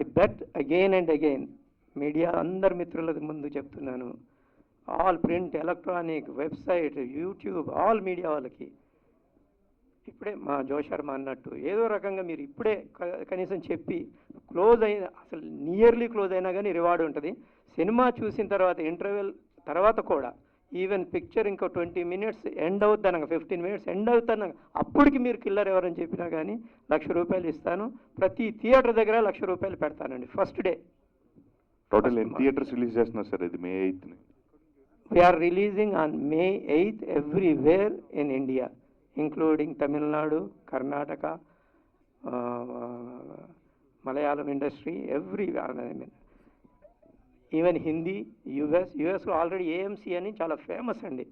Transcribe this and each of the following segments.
I bet again and again, media అందరి మిత్రుల ముందు చెప్తున్నాను, all print, electronic, website, YouTube, all media వాళ్ళకి ఇప్పుడే మా జోషర్మ అన్నట్టు ఏదో రకంగా మీరు ఇప్పుడే కనీసం చెప్పి క్లోజ్ అయిన, అసలు నియర్లీ క్లోజ్ అయినా కానీ రివార్డ్ ఉంటుంది. సినిమా చూసిన తర్వాత ఇంటర్వెల్ తర్వాత కూడా ఈవెన్ పిక్చర్ ఇంకో 20 minutes ఎండ్ అవుతాను, 15 minutes ఎండ్ అవుతాను, అప్పటికి మీరు కిల్లర్ ఎవరని చెప్పినా కానీ ₹1,00,000 ఇస్తాను. ప్రతి థియేటర్ దగ్గర ₹1,00,000 పెడతానండి ఫస్ట్ డే. టోటల్ ఎన్ని థియేటర్స్ రిలీజ్ చేస్తున్నారు సార్ ఇది May 8th? We're releasing on May 8th everywhere in India, including Tamil Nadu, Karnataka, Malayalam industry, every, even Hindi, యుఎస్లో ఆల్రెడీ AMC అని చాలా ఫేమస్ అండి.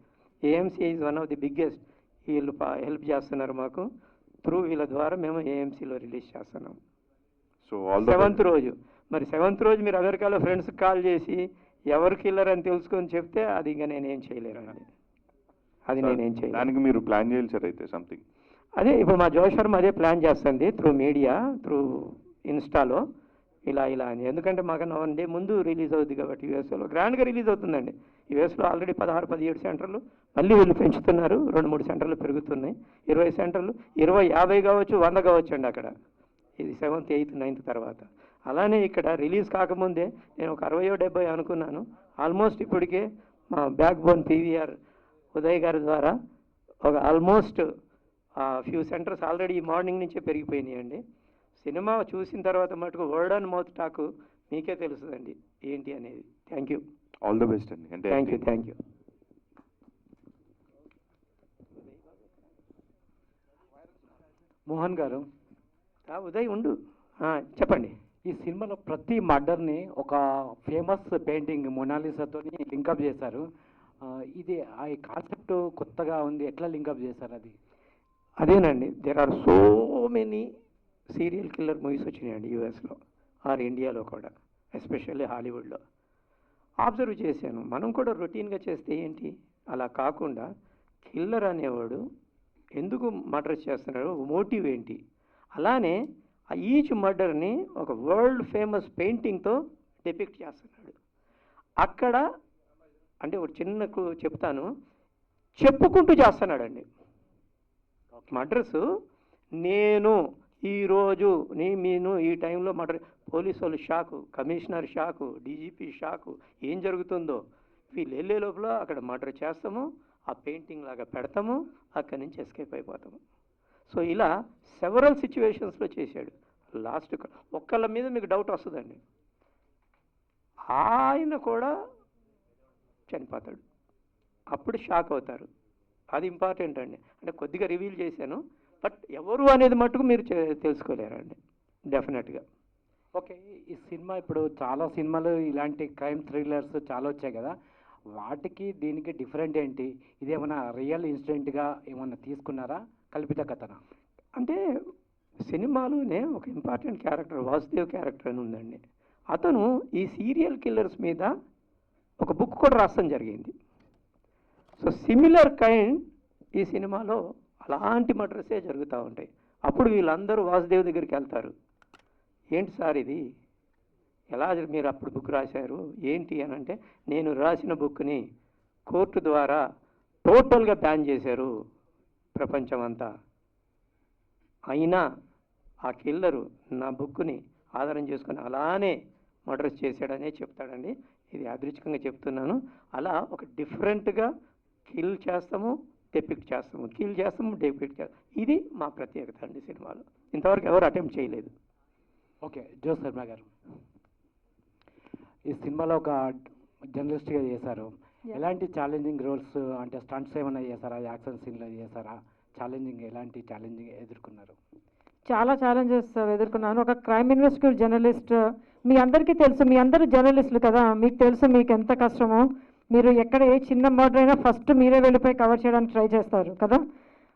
AMC is one of the biggest. వీళ్ళు హెల్ప్ చేస్తున్నారు మాకు, త్రూ వీళ్ళ ద్వారా మేము AMCలో రిలీజ్ చేస్తున్నాం. సో 7th రోజు, మరి 7th రోజు మీరు అమెరికాలో ఫ్రెండ్స్కి కాల్ చేసి ఎవరు కిల్లర్ అని తెలుసుకొని చెప్తే అది ఇంకా నేనేం చేయలేరండి, అది నేనేం చేయలేను. దానికి మీరు ప్లాన్ చేయాలి సార్ అయితే సంథింగ్. అదే ఇప్పుడు మా జోషర్మ అదే ప్లాన్ చేస్తుంది త్రూ మీడియా, త్రూ ఇన్స్టాలో ఇలా అని. ఎందుకంటే మాకన్నా 1 day ముందు రిలీజ్ అవుతుంది కాబట్టి యూఎస్లో గ్రాండ్గా రిలీజ్ అవుతుందండి. యూఎస్లో ఆల్రెడీ 16-17 సెంటర్లు, మళ్ళీ వీళ్ళు పెంచుతున్నారు, 2-3 సెంటర్లు పెరుగుతున్నాయి, 20 సెంటర్లు, 20, 50 కావచ్చు, 100 కావచ్చు అండి అక్కడ. ఇది 7th, 8th, 9th తర్వాత. అలానే ఇక్కడ రిలీజ్ కాకముందే నేను ఒక 60-70 అనుకున్నాను. ఆల్మోస్ట్ ఇప్పటికే మా బ్యాక్ బోన్ PVR ఉదయ్ గారి ద్వారా ఒక almost few centres already morning నుంచే పెరిగిపోయినాయండి. సినిమా చూసిన తర్వాత మటుకు వర్డ్ అండ్ మౌత్ టాక్ మీకే తెలుస్తుందండి ఏంటి అనేది. Thank you, all the best అండి. Thank you. మోహన్ గారు, ఉదయ్ ఉండు, చెప్పండి. ఈ సినిమాలో ప్రతి మర్డర్ని ఒక ఫేమస్ పెయింటింగ్ మొనాలిసాతో లింకప్ చేశారు. ఇది ఆ కాన్సెప్ట్ కొత్తగా ఉంది, ఎట్లా లింకప్ చేశారు అది? అదేనండి, there are so many serial killer movies వచ్చినాయండి యూఎస్లో ఆర్ ఇండియాలో కూడా, ఎస్పెషల్లీ హాలీవుడ్లో. అబ్జర్వ్ చేశాను, మనం కూడా రొటీన్గా చేస్తే ఏంటి, అలా కాకుండా కిల్లర్ అనేవాడు ఎందుకు మర్డర్ చేస్తున్నాడు, మోటివ్ ఏంటి, అలానే ఈచ్ మర్డర్ని ఒక వరల్డ్ ఫేమస్ పెయింటింగ్తో డిపిక్ట్ చేస్తున్నాడు. అక్కడ అంటే ఒక చిన్న చెప్తాను, చెప్పుకుంటూ చేస్తున్నాడండి మర్డర్స్. నేను ఈరోజు నేను ఈ టైంలో మర్డర్, పోలీసు వాళ్ళు షాకు, కమిషనర్ షాకు, DGP షాకు, ఏం జరుగుతుందో. వీళ్ళు వెళ్ళే లోపల అక్కడ మర్డర్ చేస్తాము, ఆ పెయింటింగ్ లాగా పెడతాము, అక్కడి నుంచి ఎస్కేప్ అయిపోతాము. సో ఇలా సెవరల్ సిచ్యువేషన్స్లో చేశాడు. లాస్ట్ ఒక్కళ్ళ మీద మీకు డౌట్ వస్తుందండి, ఆయన కూడా చనిపోతాడు, అప్పుడు షాక్ అవుతారు. అది ఇంపార్టెంట్ అండి. అంటే కొద్దిగా రివీల్ చేశాను, బట్ ఎవరు అనేది మట్టుకు మీరు తెలుసుకోలేరండి డెఫినెట్గా. ఓకే, ఈ సినిమా ఇప్పుడు చాలా సినిమాలు ఇలాంటి క్రైమ్ థ్రిల్లర్స్ చాలా వచ్చాయి కదా, వాటికి దీనికి డిఫరెంట్ ఏంటి? ఇదేమన్నా రియల్ ఇన్సిడెంట్గా ఏమన్నా తీసుకున్నారా, కల్పిత కథనా? అంటే సినిమాలోనే ఒక ఇంపార్టెంట్ క్యారెక్టర్ వాసుదేవ్ క్యారెక్టర్ అని ఉందండి. అతను ఈ సీరియల్ కిల్లర్స్ మీద ఒక బుక్ కూడా రాయడం జరిగింది. సో సిమిలర్ కైండ్ ఈ సినిమాలో అలాంటి మర్డర్సే జరుగుతూ ఉంటాయి. అప్పుడు వీళ్ళందరూ వాసుదేవ్ దగ్గరికి వెళ్తారు, ఏంటి సార్ ఇది, ఎలా మీరు అప్పుడు బుక్ రాశారు ఏంటి అని అంటే, నేను రాసిన బుక్ని కోర్టు ద్వారా టోటల్గా బ్యాన్ చేశారు ప్రపంచం అంతా, అయినా ఆ కిల్లరు నా బుక్ని ఆధారం చేసుకొని అలానే మర్డర్స్ చేశాడనే చెప్తాడండి. ఇది అదృష్టంగా చెప్తున్నాను. అలా ఒక డిఫరెంట్గా కిల్ చేస్తాము, డెపిక్ట్ చేస్తాము, కిల్ చేస్తాము, డెపిక్ట్ చేస్తాము. ఇది మా ప్రత్యేకత అండి సినిమాలో. ఇంతవరకు ఎవరు అటెంప్ట్ చేయలేదు. ఓకే, జోశర్మ గారు, ఈ సినిమాలో ఒక జర్నలిస్ట్గా చేశారు. ఎలాంటి ఛాలెంజింగ్ రోల్స్, అంటే స్టంట్స్ ఏమైనా చేశారా, యాక్షన్ సీన్లో చేశారా? ఎలాంటి ఛాలెంజింగ్ ఎదుర్కొన్నారు? చాలా ఛాలెంజెస్ ఎదుర్కొన్నాను. ఒక క్రైమ్ ఇన్వెస్టిగేటివ్ జర్నలిస్ట్, మీ అందరికీ తెలుసు, మీ అందరూ జర్నలిస్టులు కదా, మీకు తెలుసు మీకు ఎంత కష్టమో. మీరు ఎక్కడ ఏ చిన్న మర్డర్ అయినా ఫస్ట్ మీరే వెళ్ళిపోయి కవర్ చేయడానికి ట్రై చేస్తారు కదా.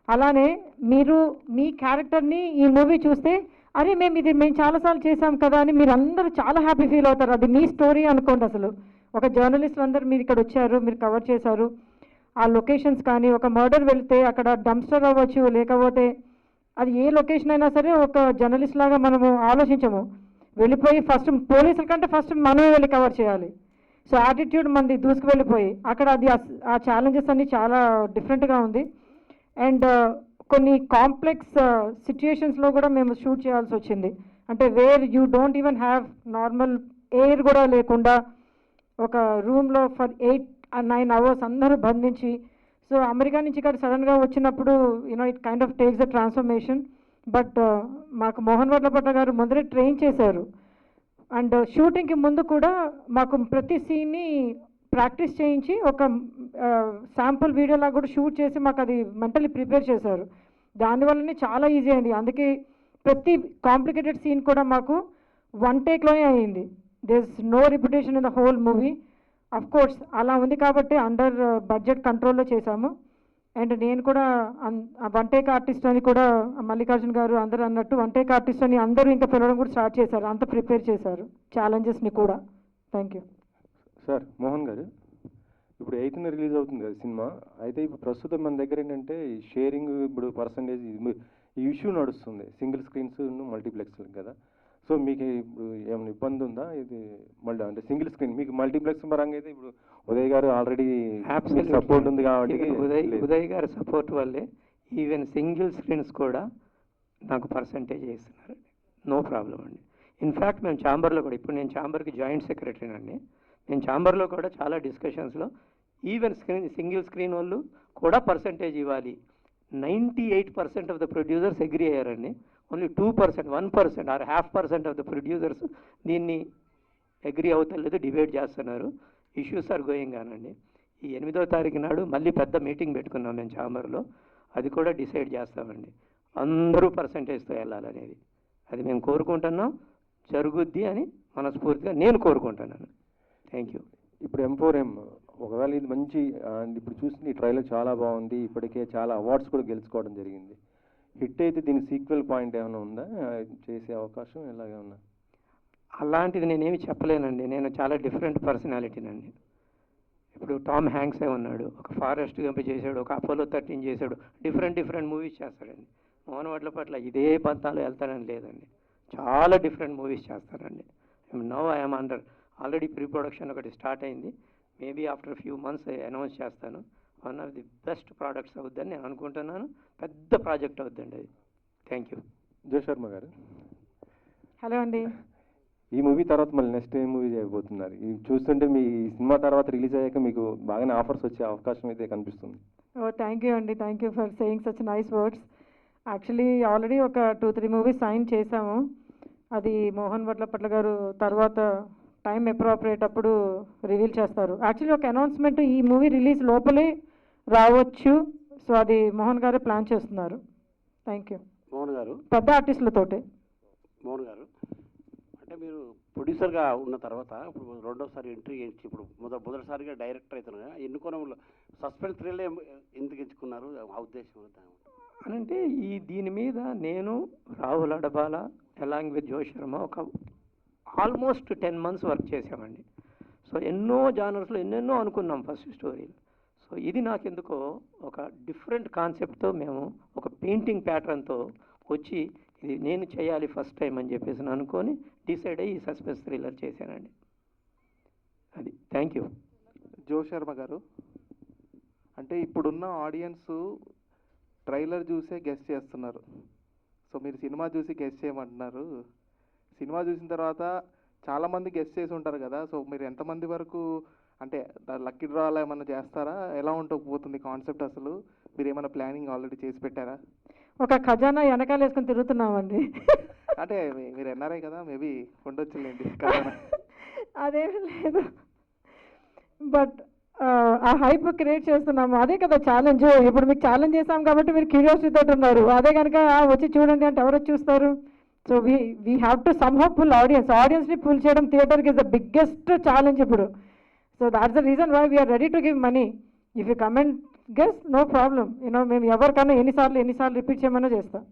అలానే మీరు మీ క్యారెక్టర్ని ఈ మూవీ చూస్తే, అరే మేము చాలాసార్లు చేసాం కదా అని మీరు అందరూ చాలా హ్యాపీ ఫీల్ అవుతారు. అది మీ స్టోరీ అనుకోండి. అసలు ఒక జర్నలిస్ట్ అందరూ మీరు ఇక్కడ వచ్చారు, మీరు కవర్ చేశారు. ఆ లొకేషన్స్ కానీ, ఒక మర్డర్ వెళ్తే అక్కడ డంప్స్టర్ అవ్వచ్చు, లేకపోతే అది ఏ లొకేషన్ అయినా సరే ఒక జర్నలిస్ట్ లాగా మనము ఆలోచించము. వెళ్ళిపోయి ఫస్ట్ పోలీసుల కంటే ఫస్ట్ మనమే వెళ్ళి కవర్ చేయాలి. సో యాటిట్యూడ్ మంది దూసుకు వెళ్ళిపోయి అక్కడ అది ఆ ఛాలెంజెస్ అన్నీ చాలా డిఫరెంట్గా ఉంది. అండ్ కొన్ని కాంప్లెక్స్ సిచ్యుయేషన్స్లో కూడా మేము షూట్ చేయాల్సి వచ్చింది. అంటే where you don't even have normal air కూడా లేకుండా ఒక రూమ్లో ఫర్ 8-9 అవర్స్ అందరూ బంధించి, సో అమెరికా నుంచి ఇక్కడ సడన్గా వచ్చినప్పుడు it kind of takes the transformation. But మాకు మోహన్ వర్లపట్ల గారు ముందరే ట్రైన్ చేశారు. అండ్ షూటింగ్కి ముందు కూడా మాకు ప్రతి సీన్ని ప్రాక్టీస్ చేయించి ఒక శాంపుల్ వీడియోలా కూడా షూట్ చేసి మాకు అది మెంటలీ ప్రిపేర్ చేశారు. దానివల్లనే చాలా ఈజీ అయింది. అందుకే ప్రతి కాంప్లికేటెడ్ సీన్ కూడా మాకు 1 టేక్లోనే అయింది. There is no repetition in the whole movie. Of course అలా ఉంది కాబట్టి అండర్ బడ్జెట్ కంట్రోల్లో చేశాము. అండ్ నేను కూడా 1 టేక్ ఆర్టిస్ట్ అని కూడా మల్లికార్జున్ గారు అందరూ అన్నట్టు 1 టేక్ ఆర్టిస్ట్ అని అందరూ ఇంకా పిలవడం కూడా స్టార్ట్ చేశారు. అంత ప్రిపేర్ చేశారు ఛాలెంజెస్ని కూడా. Thank you sir. మోహన్ గారు, ఇప్పుడు 8న రిలీజ్ అవుతుంది కదా సినిమా. అయితే ఇప్పుడు ప్రస్తుతం మన దగ్గర ఏంటంటే షేరింగ్ ఇప్పుడు పర్సంటేజ్ ఈ ఇష్యూ నడుస్తుంది, సింగిల్ స్క్రీన్స్ మల్టీప్లెక్స్ కదా. సో మీకు ఇప్పుడు ఏమైనా ఇబ్బంది ఉందా? ఇది మళ్ళీ అంటే సింగిల్ స్క్రీన్ మీకు మల్టీప్లెక్స్ పరంగా అయితే ఇప్పుడు ఉదయ్ గారు ఆల్రెడీ సపోర్ట్ ఉంది కాబట్టి ఉదయ్ గారి సపోర్ట్ వల్లే ఈవెన్ సింగిల్ స్క్రీన్స్ కూడా నాకు పర్సంటేజ్ వేస్తున్నారు. నో ప్రాబ్లం అండి. ఇన్ఫ్యాక్ట్ మేము ఛాంబర్లో కూడా, ఇప్పుడు నేను ఛాంబర్కి జాయింట్ సెక్రటరీని అండి, నేను ఛాంబర్లో కూడా చాలా డిస్కషన్స్లో ఈవెన్ సింగిల్ స్క్రీన్ వాళ్ళు కూడా పర్సంటేజ్ ఇవ్వాలి. 98% ఆఫ్ ద ప్రొడ్యూసర్స్ అగ్రీ అయ్యారండి. Only 2%, 1% or 0.5% of the producers దీన్ని అగ్రీ అవుతలేదు, డిబేట్ చేస్తున్నారు. ఇష్యూస్ ఆర్ గోయింగ్ ఆనండి. ఈ 8వ తారీఖు నాడు మళ్ళీ పెద్ద మీటింగ్ పెట్టుకున్నాం మేము ఛాంబర్లో. అది కూడా డిసైడ్ చేస్తామండి. అందరూ పర్సంటేజ్తో వెళ్ళాలనేది అది మేము కోరుకుంటున్నాం. జరుగుద్ది అని మనస్ఫూర్తిగా నేను కోరుకుంటున్నాను. Thank you. ఇప్పుడు M4M ఒకవేళ ఇది మంచి ఇప్పుడు చూసింది ఈ ట్రైలర్ చాలా బాగుంది, ఇప్పటికే చాలా అవార్డ్స్ కూడా గెలుచుకోవడం జరిగింది. హిట్ అయితే దీనికి సీక్వెల్ పాయింట్ ఏమైనా ఉందా, చేసే అవకాశం ఎలాగేమన్నా? అలాంటిది నేనేమి చెప్పలేనండి. నేను చాలా డిఫరెంట్ పర్సనాలిటీనండి. ఇప్పుడు టామ్ హ్యాంక్సే ఉన్నాడు, ఒక ఫారెస్ట్ గంప చేశాడు, ఒక అపోలో 13 చేశాడు, డిఫరెంట్ మూవీస్ చేస్తాడండి. మోహన్ వర్లపట్ల ఇదే పంతాలు వెళ్తానని లేదండి, చాలా డిఫరెంట్ మూవీస్ చేస్తానండి. Now I'm under already pre production ఒకటి స్టార్ట్ అయింది. Maybe after few months announce చేస్తాను. One of the best products అవుద్దని నేను అనుకుంటున్నాను. పెద్ద ప్రాజెక్ట్ అవుద్దండి అది. Thank you. జో శర్మ గారు, హలో అండి. ఈ మూవీ తర్వాత మళ్ళీ నెక్స్ట్ ఏ మూవీ చేయబోతున్నారు? ఇది చూస్తుంటే మీ సినిమా తర్వాత రిలీజ్ అయ్యాక మీకు బాగానే ఆఫర్స్ వచ్చే అవకాశం అయితే కనిపిస్తుంది. ఓ థ్యాంక్ యూ అండి. Thank you for saying such nice words. Actually already ఒక 2-3 మూవీస్ సైన్ చేశాము. అది మోహన్ వర్లపట్ల గారు తర్వాత టైం అప్రోప్రియేట్ అప్పుడు రివీల్ చేస్తారు. యాక్చువల్లీ ఒక అనౌన్స్మెంట్ ఈ మూవీ రిలీజ్ లోపలే రావచ్చు. సో అది మోహన్ గారే ప్లాన్ చేస్తున్నారు. Thank you. మోహన్ గారు, పెద్ద ఆర్టిస్టులతోటే. మోహన్ గారు అంటే మీరు ప్రొడ్యూసర్గా ఉన్న తర్వాత ఇప్పుడు రెండోసారి ఎంట్రీ ఇచ్చి ఇప్పుడు మొదటిసారిగా డైరెక్టర్ అవుతున్నారు. ఎన్నుకోవడంలో సస్పెన్స్ థ్రిల్లే ఎందుకు ఎంచుకున్నారు? ఆ ఉద్దేశం అంటే దీని మీద నేను Rahul Adabala along with Jo Sharma ఒక ఆల్మోస్ట్ 10 months వర్క్ చేసామండి. సో ఎన్నో జానర్స్లో ఎన్నెన్నో అనుకున్నాం ఫస్ట్ స్టోరీలు. సో ఇది నాకెందుకో ఒక డిఫరెంట్ కాన్సెప్ట్తో మేము ఒక పెయింటింగ్ ప్యాటర్న్తో వచ్చి ఇది నేను చేయాలి ఫస్ట్ టైం అని చెప్పేసి అనుకొని డిసైడ్ అయ్యి ఈ సస్పెన్స్ థ్రిల్లర్ చేశానండి. అది. Thank you. జో శర్మ గారు, అంటే ఇప్పుడున్న ఆడియన్స్ ట్రైలర్ చూసే గెస్ చేస్తున్నారు. సో మీరు సినిమా చూసి గెస్ చేయమంటున్నారు. సినిమా చూసిన తర్వాత చాలామంది గెస్ చేసి ఉంటారు కదా. సో మీరు ఎంతమంది వరకు అంటే లక్కీ డ్రాలో ఏమైనా చేస్తారా? ఎలా పోతుంది కాన్సెప్ట్? అసలు మీరు ఏమైనా ప్లానింగ్ ఆల్రెడీ చేసి పెట్టారా? ఒక ఖజానా వెనకాల వేసుకొని తిరుగుతున్నామండి. అంటే మీరు ఎన్ఆర్ఐ కదా, మేబీ ఉండొచ్చులేండి ఖజానా. అదేమీ లేదు, బట్ ఆ హైప్ క్రియేట్ చేస్తున్నాము. అదే కదా ఛాలెంజ్. ఇప్పుడు మీకు ఛాలెంజ్ చేసాం కాబట్టి మీరు క్యూరియాసిటీ తోటి ఉన్నారు. అదే కనుక వచ్చి చూడండి అంటే ఎవరు చూస్తారు? So we have to somehow pull ఆడియన్స్ని పుల్ చేయడం థియేటర్కి ఇస్ ద బిగ్గెస్ట్ ఛాలెంజ్ ఇప్పుడు. So that's the reason why we're ready to give money. If you come and guess, no problem. మేము ఎవరికన్నా ఎన్నిసార్లు రిపీట్ చేయమన్నా చేస్తాం.